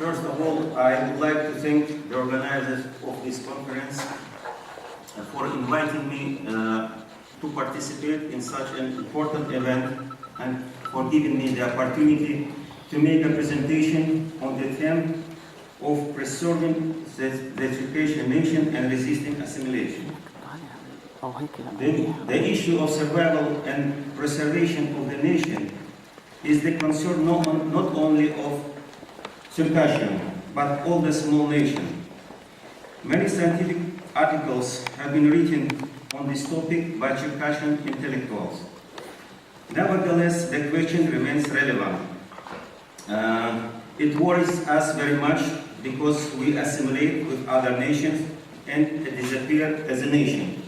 First of all, I would like to thank the organizers of this conference for inviting me to participate in such an important event and for giving me the opportunity to make a presentation on the theme of preserving the Circassian nation and resisting assimilation. The issue of survival and preservation of the nation is the concern not only of Circassian, but all the small nations. Many scientific articles have been written on this topic by Circassian intellectuals. Nevertheless, the question remains relevant. It worries us very much because we assimilate with other nations and disappear as a nation.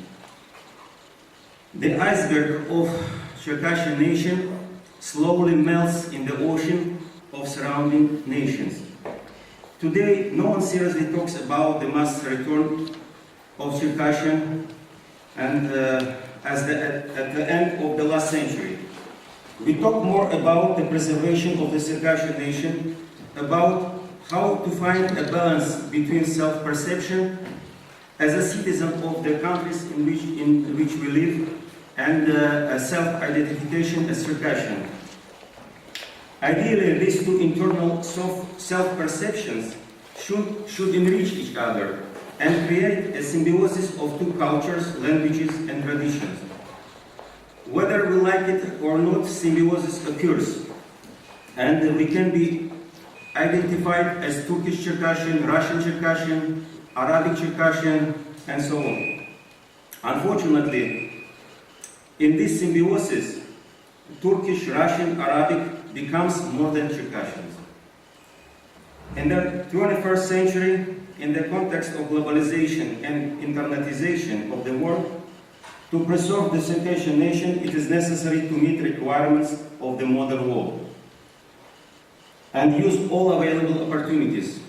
The iceberg of Circassian nation slowly melts in the ocean of surrounding nations. Today, no one seriously talks about the mass return of Circassian and at the end of the last century. We talk more about the preservation of the Circassian nation, about how to find a balance between self-perception as a citizen of the countries in which we live and a self-identification as Circassian. Ideally, these two internal self-perceptions should enrich each other and create a symbiosis of two cultures, languages, and traditions. Whether we like it or not, symbiosis occurs, and we can be identified as Turkish Circassian, Russian Circassian, Arabic Circassian, and so on. Unfortunately, in this symbiosis, Turkish, Russian, Arabic becomes more than Circassians. In the 21st century, in the context of globalization and internetization of the world, to preserve the Circassian nation, it is necessary to meet requirements of the modern world and use all available opportunities.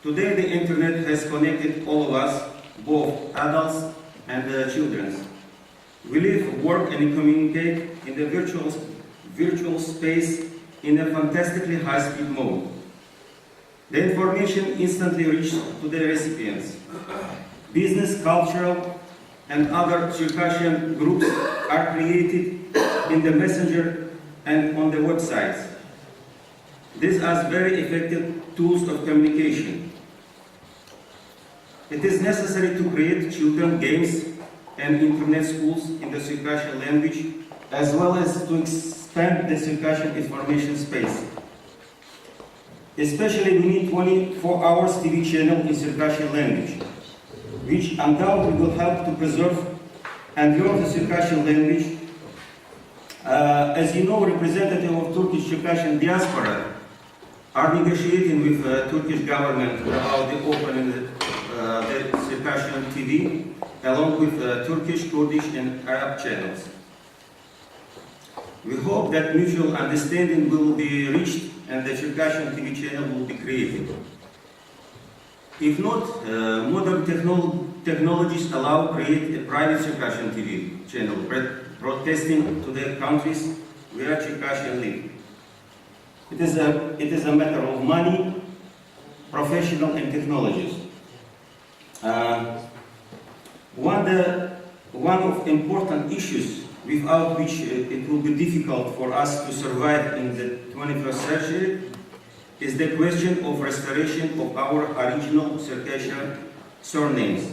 Today, the internet has connected all of us, both adults and children. We live, work, and communicate in the virtual space in a fantastically high-speed mode. The information instantly reaches to the recipients. Business, cultural, and other Circassian groups are created in the messenger and on the websites. These are very effective tools of communication. It is necessary to create children games and internet schools in the Circassian language, as well as to expand the Circassian information space. Especially, we need 24 hours TV channel in Circassian language, which undoubtedly will help to preserve and learn the Circassian language. As you know, representatives of Turkish Circassian diaspora are negotiating with the Turkish government about the opening the Circassian TV, along with Turkish, Kurdish, and Arab channels. We hope that mutual understanding will be reached and the Circassian TV channel will be created. If not, modern technologies allow create a private Circassian TV channel broadcasting to the countries where Circassian live. It is a matter of money, professional, and technologies. One of important issues without which it will be difficult for us to survive in the 21st century is the question of restoration of our original Circassian surnames.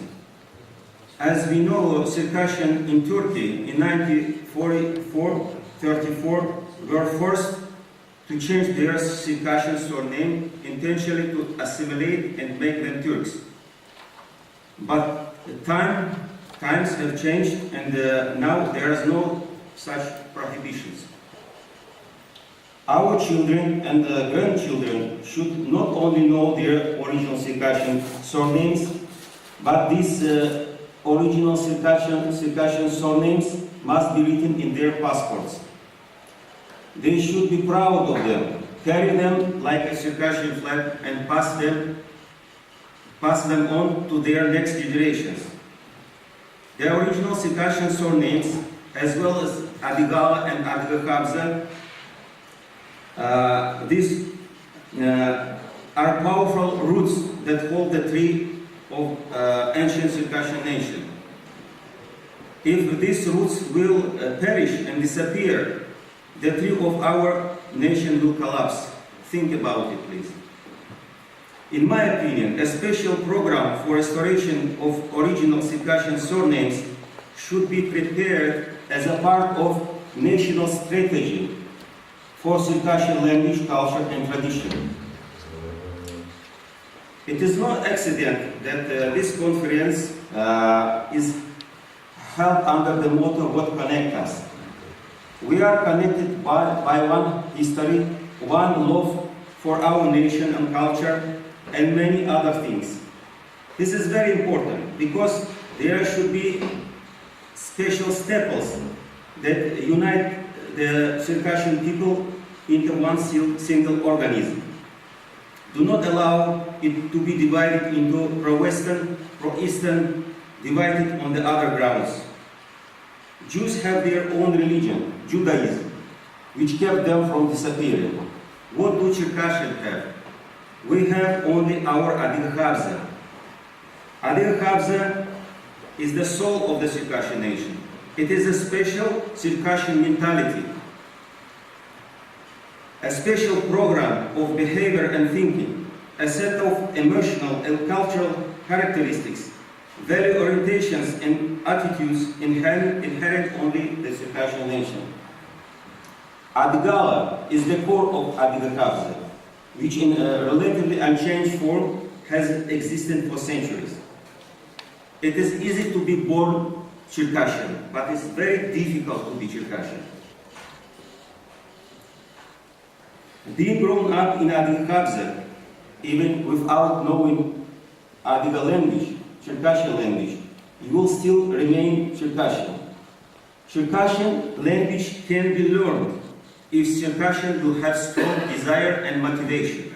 As we know, Circassian in Turkey in 1934 were forced to change their Circassian surname intentionally to assimilate and make them Turks. But times have changed, and now there is no such prohibitions. Our children and grandchildren should not only know their original Circassian surnames, but these original Circassian surnames must be written in their passports. They should be proud of them, carry them like a Circassian flag, and pass them on to their next generations. The original Circassian surnames, as well as Adygea and Adygea, are powerful roots that hold the tree of ancient Circassian nation. If these roots will perish and disappear, the tree of our nation will collapse. Think about it, please. In my opinion, a special program for restoration of original Circassian surnames should be prepared as a part of national strategy for Circassian language, culture, and tradition. It is no accident that this conference is held under the motto, "What connects us?" We are connected by one history, one love for our nation and culture, and many other things. This is very important because there should be special staples that unite the Circassian people into one single organism. Do not allow it to be divided into pro-Western, pro-Eastern, divided on the other grounds. Jews have their own religion, Judaism, which kept them from disappearing. What do Circassians have? We have only our Adygea. Adygea is the soul of the Circassian nation. It is a special Circassian mentality, a special program of behavior and thinking, a set of emotional and cultural characteristics, value orientations and attitudes inherent only the Circassian nation. Adygea is the core of Adygea, which in a relatively unchanged form has existed for centuries. It is easy to be born Circassian, but it's very difficult to be Circassian. Being grown up in Adygea, even without knowing Adygea language, Circassian language, you will still remain Circassian. Circassian language can be learned if Circassian will have strong desire and motivation.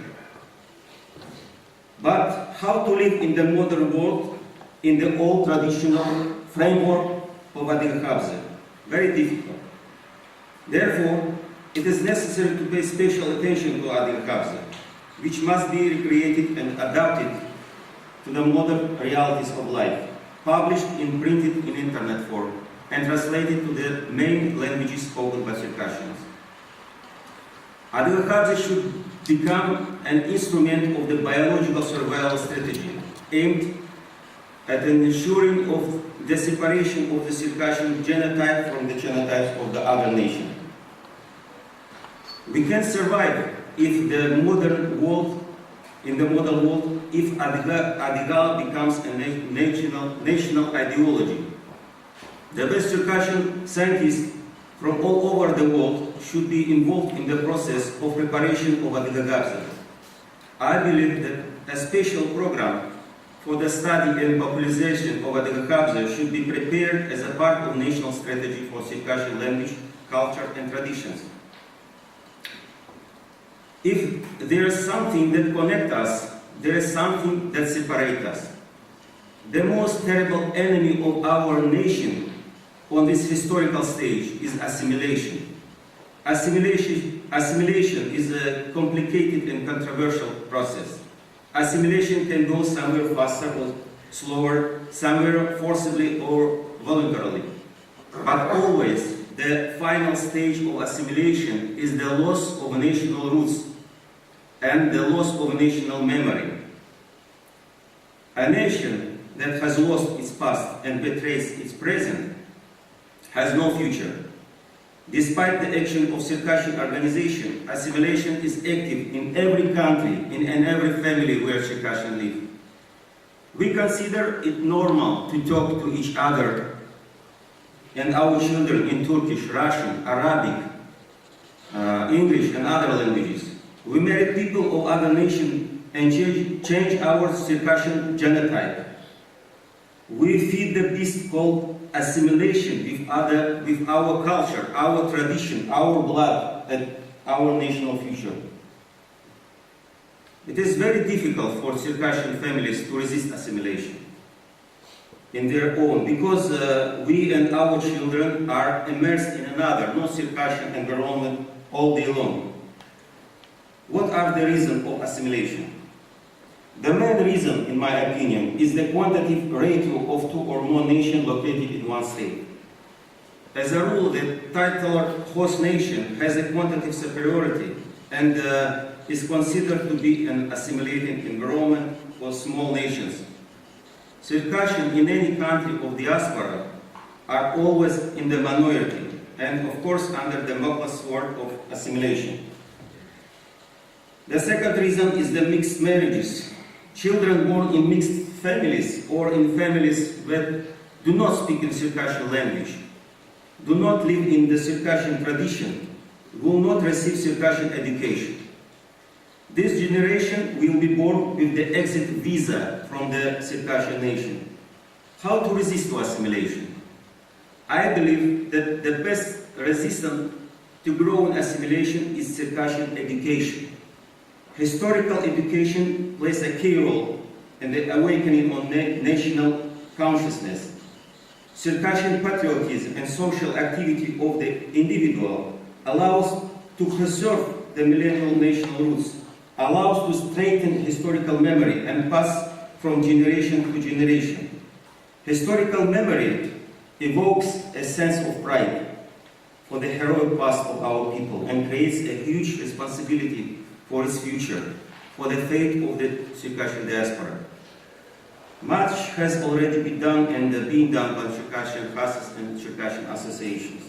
But how to live in the modern world in the old traditional framework of Adygea? Very difficult. Therefore, it is necessary to pay special attention to Adygea, which must be recreated and adapted to the modern realities of life, published in printed in internet form, and translated to the main languages spoken by Circassians. Adygea should become an instrument of the biological survival strategy, aimed at ensuring of the separation of the Circassian genotype from the genotypes of the other nation. We can survive if the modern world, if Adygea becomes a national ideology. The best Circassian scientists from all over the world should be involved in the process of preparation of Adygea. I believe that a special program for the study and popularization of Adygea should be prepared as a part of national strategy for Circassian language, culture, and traditions. If there is something that connects us, there is something that separates us. The most terrible enemy of our nation on this historical stage is assimilation. Assimilation is a complicated and controversial process. Assimilation can go somewhere faster or slower, somewhere forcibly or voluntarily. But always, the final stage of assimilation is the loss of national roots and the loss of national memory. A nation that has lost its past and betrays its present has no future. Despite the action of Circassian organization, assimilation is active in every country, in every family where Circassians live. We consider it normal to talk to each other and our children in Turkish, Russian, Arabic, English, and other languages. We marry people of other nations and change our Circassian genotype. We feed the beast called assimilation with our culture, our tradition, our blood, and our national future. It is very difficult for Circassian families to resist assimilation in their own, because we and our children are immersed in another, non-Circassian environment all day long. What are the reasons of assimilation? The main reason, in my opinion, is the quantitative ratio of two or more nations located in one state. As a rule, the titular host nation has a quantitative superiority and is considered to be an assimilating environment for small nations. Circassian in any country of diaspora are always in the minority and, of course, under the Damocles sword of assimilation. The second reason is the mixed marriages. Children born in mixed families or in families that do not speak in Circassian language, do not live in the Circassian tradition, will not receive Circassian education. This generation will be born with the exit visa from the Circassian nation. How to resist to assimilation? I believe that the best resistance to grow in assimilation is Circassian education. Historical education plays a key role in the awakening of national consciousness. Circassian patriotism and social activity of the individual allows to preserve the millennial national roots, allows to strengthen historical memory and pass from generation to generation. Historical memory evokes a sense of pride for the heroic past of our people and creates a huge responsibility for its future, for the fate of the Circassian diaspora. Much has already been done and being done by Circassian classes and Circassian associations.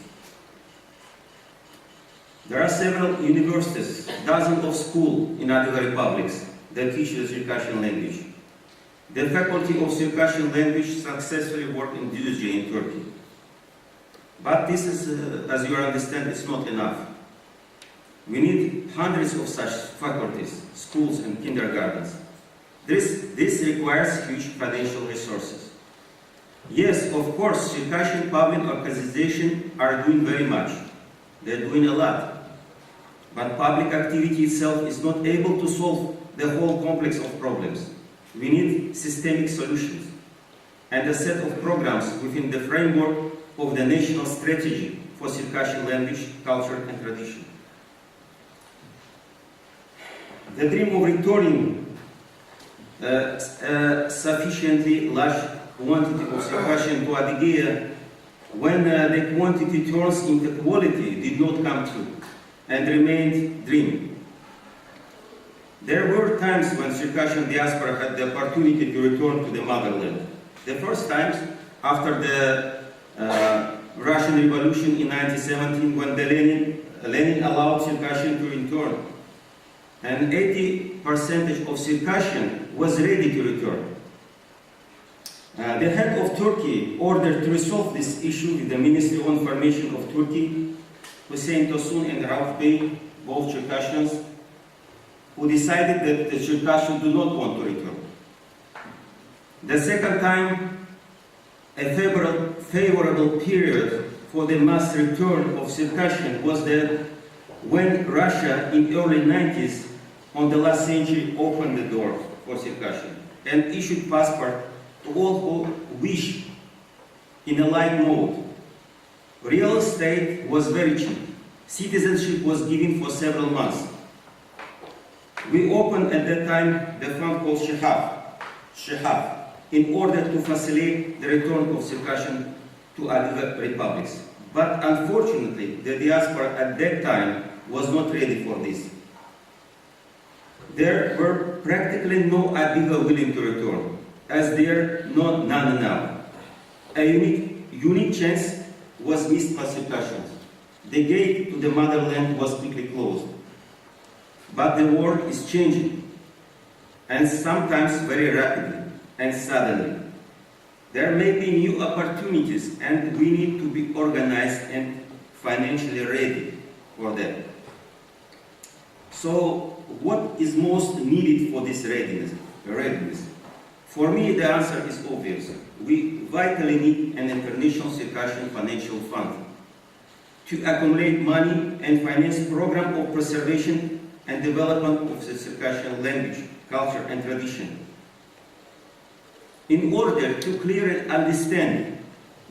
There are several universities, dozens of schools in Adygea republics that teach the Circassian language. The faculty of Circassian language successfully work in Adygea in Turkey. But this is, as you understand, it's not enough. We need hundreds of such faculties, schools and kindergartens. This requires huge financial resources. Yes, of course, Circassian public organizations are doing very much. They're doing a lot. But public activity itself is not able to solve the whole complex of problems. We need systemic solutions and a set of programs within the framework of the national strategy for Circassian language, culture, and tradition. The dream of returning sufficiently large quantity of Circassian to Adygea when the quantity turns into quality did not come true and remained dream. There were times when Circassian diaspora had the opportunity to return to the motherland. The first times after the Russian Revolution in 1917 when Lenin allowed Circassian to return. And 80% of Circassian was ready to return. The head of Turkey ordered to resolve this issue with the Ministry of Information of Turkey, Hüseyin Tosun and Rauf Bey, both Circassians, who decided that the Circassians do not want to return. The second time, a favorable period for the mass return of Circassian was when Russia in early 90s on the last century opened the door for Circassian and issued passport to all who wish in a light mode. Real estate was very cheap. Citizenship was given for several months. We opened at that time the fund called Shehab, in order to facilitate the return of Circassian to Adygea republics. But unfortunately, the diaspora at that time was not ready for this. There were practically no Adygea willing to return, as there are none now. A unique chance was missed by Circassians. The gate to the motherland was quickly closed. But the world is changing, and sometimes very rapidly and suddenly. There may be new opportunities, and we need to be organized and financially ready for that. So, what is most needed for this readiness? For me, the answer is obvious. We vitally need an international Circassian financial fund to accumulate money and finance program of preservation and development of the Circassian language, culture, and tradition. In order to clearly understand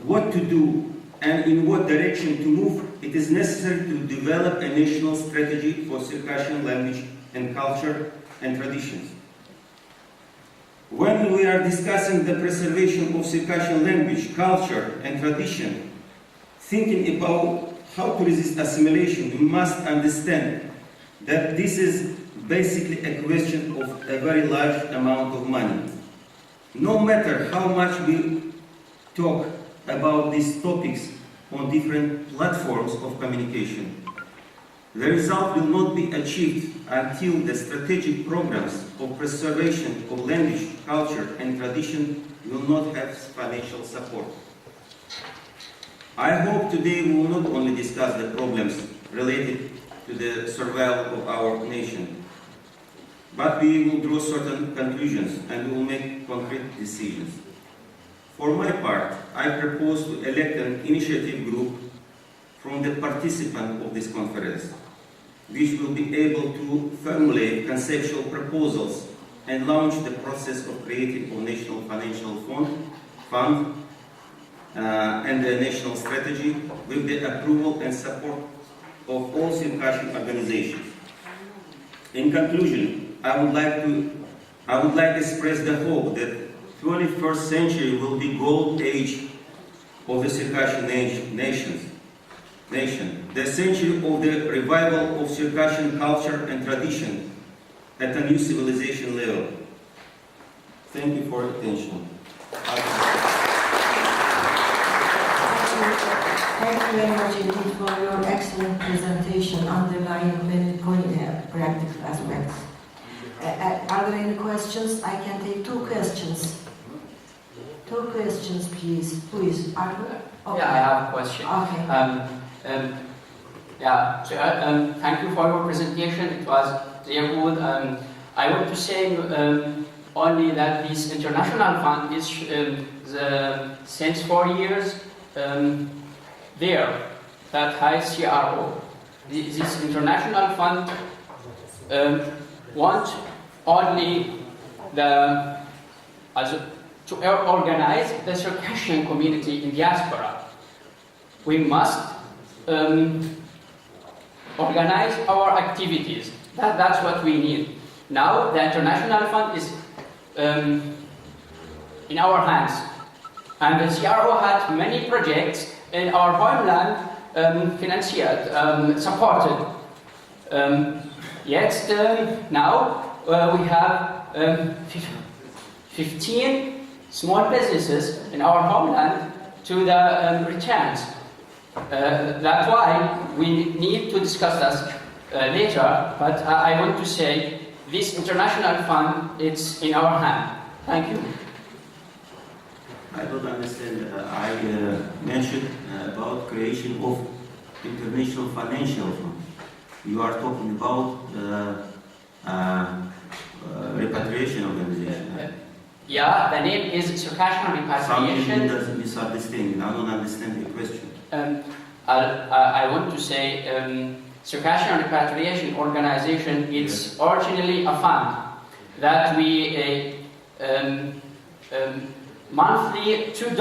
what to do and in what direction to move, it is necessary to develop a national strategy for Circassian language and culture and traditions. When we are discussing the preservation of Circassian language, culture, and tradition, thinking about how to resist assimilation, we must understand that this is basically a question of a very large amount of money. No matter how much we talk about these topics on different platforms of communication, the result will not be achieved until the strategic programs of preservation of language, culture, and tradition will not have financial support. I hope today we will not only discuss the problems related to the survival of our nation, but we will draw certain conclusions and we will make concrete decisions. For my part, I propose to elect an initiative group from the participants of this conference, which will be able to formulate conceptual proposals and launch the process of creating a national financial fund and a national strategy with the approval and support of all Circassian organizations. In conclusion, I would like to express the hope that 21st century will be gold age of the Circassian nation, the century of the revival of Circassian culture and tradition at a new civilization level. Thank you for your attention. Thank you very much indeed for your excellent presentation underlying many practical aspects. Are there any questions? I can take two questions. Two questions, please. Please, Arthur? Okay. Yeah, I have a question. Okay. Thank you for your presentation. It was very good. I want to say only that this international fund is since 4 years there, that high CRO. This international fund want only to organize the Circassian community in diaspora. We must organize our activities. That's what we need. Now the international fund is in our hands, and the CRO had many projects in our homeland financied, supported. Yet now we have 15 small businesses in our homeland to the returns. That's why we need to discuss this later, but I want to say this international fund, it's in our hand. Thank you. I don't understand. I mentioned about creation of international financial fund. You are talking about repatriation organization. Yeah, the name is Circassian Repatriation. Some doesn't misunderstand. I don't understand the question. I want to say Circassian Repatriation Organization, it's originally a fund that we monthly $2.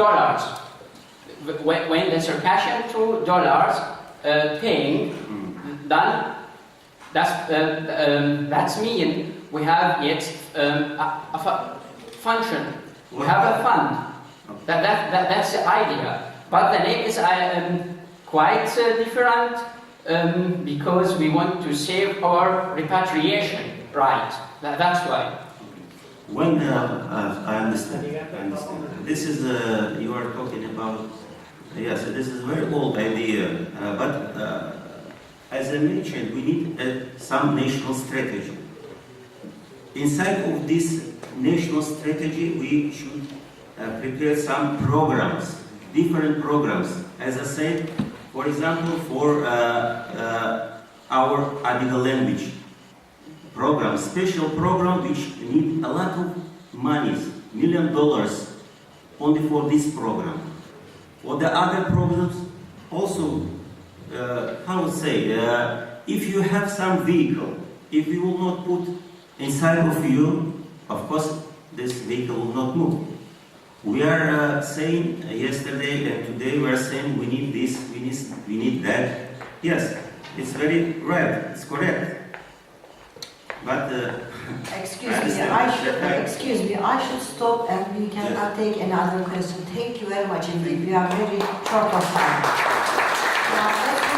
When the Circassian $2 paying, then that's mean we have yet a function. We have a fund. That's the idea. But the name is quite different because we want to save our repatriation right. That's why. When I understand. This is you are talking about. Yes, this is a very old idea. But as I mentioned, we need some national strategy. Inside of this national strategy, we should prepare some programs, different programs. As I said, for example, for our Adygea language program, special program which need a lot of money, $1 million only for this program. For the other programs, also, how to say, if you have some vehicle, if you will not put inside of you, of course, this vehicle will not move. We are saying yesterday and today we are saying we need this, we need that. Yes, it's very right, it's correct. But Excuse I me, understand. excuse me, I should stop and we cannot take another question. Thank you very much indeed. We are very short of time. Now, let's